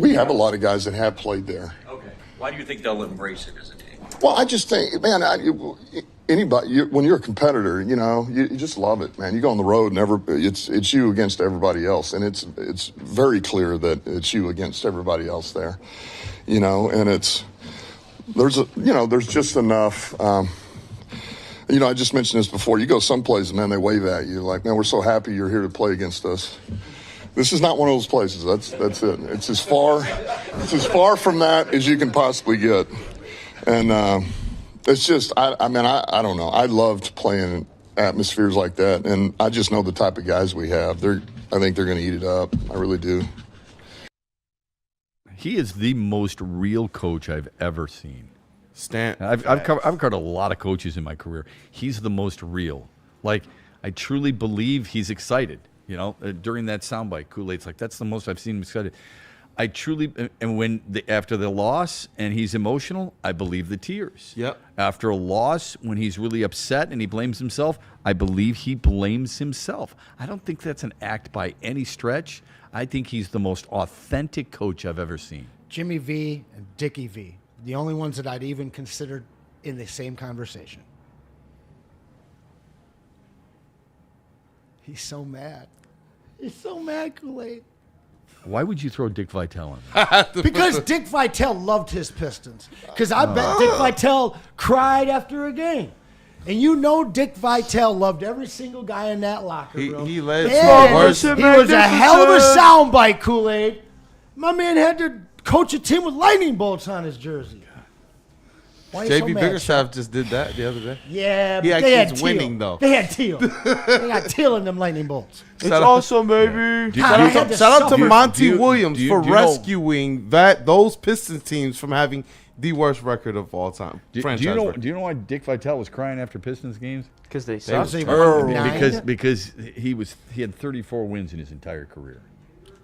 we have a lot of guys that have played there. Okay. Why do you think they'll embrace it as a team? Well, I just think, man, anybody, when you're a competitor, you just love it, man. You go on the road and it's you against everybody else, and it's very clear that it's you against everybody else there, and there's just enough. I just mentioned this before. You go someplace, man, they wave at you like, man, we're so happy you're here to play against us. This is not one of those places. That's it. It's as far from that as you can possibly get. And it's just, I don't know. I loved playing in atmospheres like that, and I just know the type of guys we have. I think they're going to eat it up. I really do. He is the most real coach I've ever seen. I've covered a lot of coaches in my career. He's the most real. Like, I truly believe he's excited. During that soundbite, Kool-Aid's like, that's the most I've seen him excited. I truly, and after the loss and he's emotional, I believe the tears. Yep. After a loss, when he's really upset and he blames himself, I believe he blames himself. I don't think that's an act by any stretch. I think he's the most authentic coach I've ever seen. Jimmy V and Dickie V, the only ones that I'd even considered in the same conversation. He's so mad. He's so mad, Kool-Aid. Why would you throw Dick Vitale in? Because Dick Vitale loved his Pistons. Because I bet Dick Vitale cried after a game. And Dick Vitale loved every single guy in that locker room. He led worse. He was a hell of a soundbite, Kool-Aid. My man had to coach a team with lightning bolts on his jersey. Why are you so JB mad, Bickerstaff just did that the other day. Yeah, but He they had keeps Teal. winning, though. They had Teal. They got Teal in them lightning bolts. It's awesome, baby. Shout out to Monty Williams for rescuing those Pistons teams from having the worst record of all time. Do you know why Dick Vitale was crying after Pistons games? Because they sucked. Because he had 34 wins in his entire career.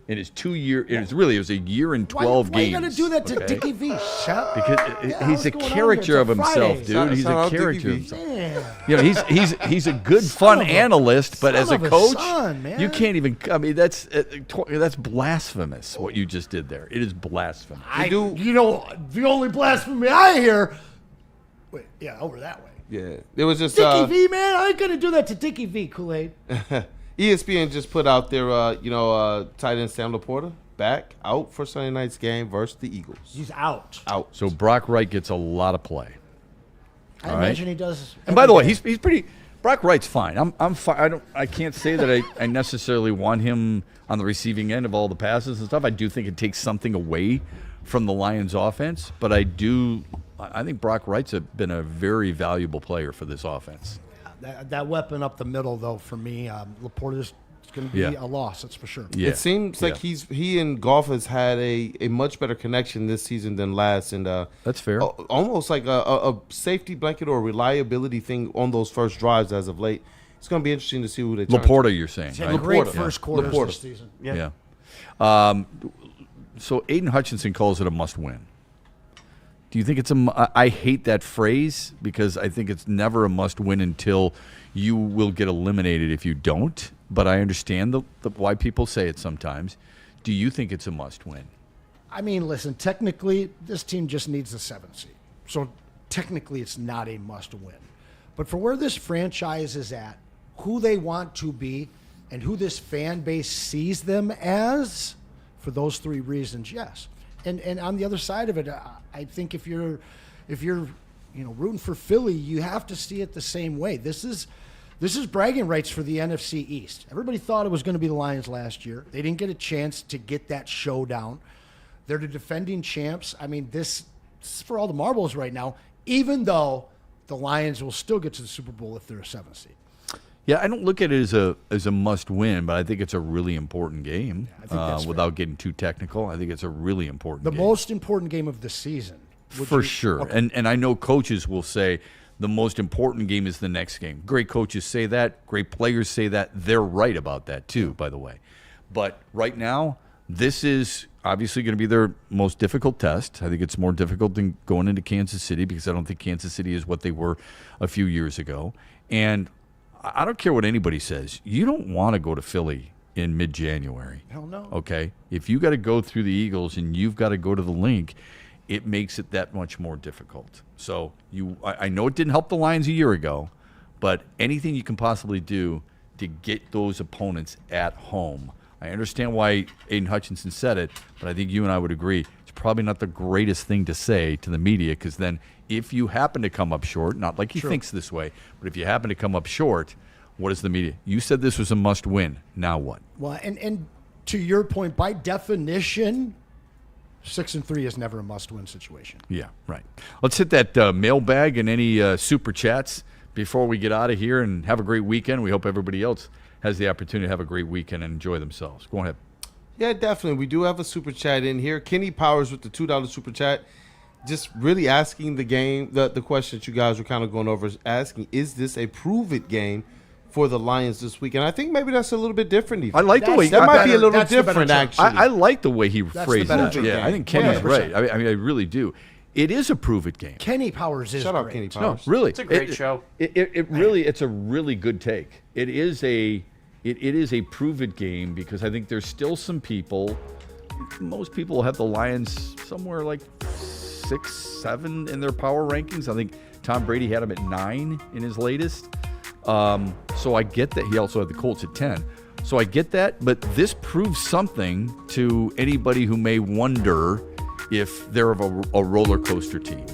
In his 2 year, it was a year and 12 games. Why are you going to do that to Dickie V? Shut Because he's a character of himself, dude. He's a character of himself. He's a good, fun analyst, but as a coach, you can't even. I mean, that's blasphemous. What you just did there, it is blasphemous. The only blasphemy I hear. Wait, over that way. Yeah, it was just Dickie V, man. I ain't going to do that to Dickie V, Kool-Aid. ESPN just put out their, tight end Sam Laporta out for Sunday night's game versus the Eagles. He's out. So Brock Wright gets a lot of play. I imagine he does. And by the way, he's pretty. Brock Wright's fine. I'm fine. I can't say that I necessarily want him on the receiving end of all the passes and stuff. I do think it takes something away from the Lions' offense, but I think Brock Wright's been a very valuable player for this offense. That weapon up the middle, though, for me, Laporta's going to be a loss. That's for sure. Yeah. It seems like he and Goff has had a much better connection this season than last, and that's fair. Almost like a safety blanket or a reliability thing on those first drives as of late. It's going to be interesting to see who they turn Laporta, to. you're saying? He's had great first quarters this season. Yeah. So Aiden Hutchinson calls it a must-win. Do you think it's I hate that phrase because I think it's never a must-win until you will get eliminated if you don't. But I understand why people say it sometimes. Do you think it's a must-win? I mean, listen, technically, this team just needs the 7th seed. So technically, it's not a must-win. But for where this franchise is at, who they want to be, and who this fan base sees them as, for those 3 reasons, yes. And on the other side of it, I think if you're rooting for Philly, you have to see it the same way. This is bragging rights for the NFC East. Everybody thought it was going to be the Lions last year. They didn't get a chance to get that showdown. They're the defending champs. I mean, this is for all the marbles right now, even though the Lions will still get to the Super Bowl if they're a 7th seed. Yeah, I don't look at it as a must-win, but I think it's a really important game. I think that's without getting too technical, I think it's a really important game. The most important game of the season. For sure. Okay. And I know coaches will say the most important game is the next game. Great coaches say that. Great players say that. They're right about that, too, by the way. But right now, this is obviously going to be their most difficult test. I think it's more difficult than going into Kansas City because I don't think Kansas City is what they were a few years ago. And I don't care what anybody says. You don't want to go to Philly in mid-January. Hell no. Okay? If you got to go through the Eagles and you've got to go to the link, it makes it that much more difficult. So I know it didn't help the Lions a year ago, but anything you can possibly do to get those opponents at home. I understand why Aiden Hutchinson said it, but I think you and I would agree it's probably not the greatest thing to say to the media, because then if you happen to come up short, not like he thinks this way, but if you happen to come up short, what is the media? You said this was a must-win. Now what? Well, and to your point, by definition, 6-3 is never a must-win situation. Yeah, right. Let's hit that mailbag and any super chats before we get out of here, and have a great weekend. We hope everybody else has the opportunity to have a great weekend and enjoy themselves. Go ahead. Yeah, definitely. We do have a super chat in here. Kenny Powers with the $2 super chat. Just really asking the question that you guys were kind of going over, is asking, is this a prove-it game for the Lions this week? And I think maybe that's a little bit different. Even. I like the way that might be a little that's the better different, term. actually. I like the way he phrased that. better Yeah, game. I think Kenny's 100%. right. I mean, I really do. It is a prove-it game. Kenny Powers is Shout out great. Kenny No, Powers. really, It's a great show. It really, it's a really good take. It is a prove-it game, because I think there's still some people. Most people have the Lions somewhere like 6, 7 in their power rankings. I think Tom Brady had them at 9 in his latest. So I get that. He also had the Colts at 10. So I get that, but this proves something to anybody who may wonder if they're of a roller coaster team.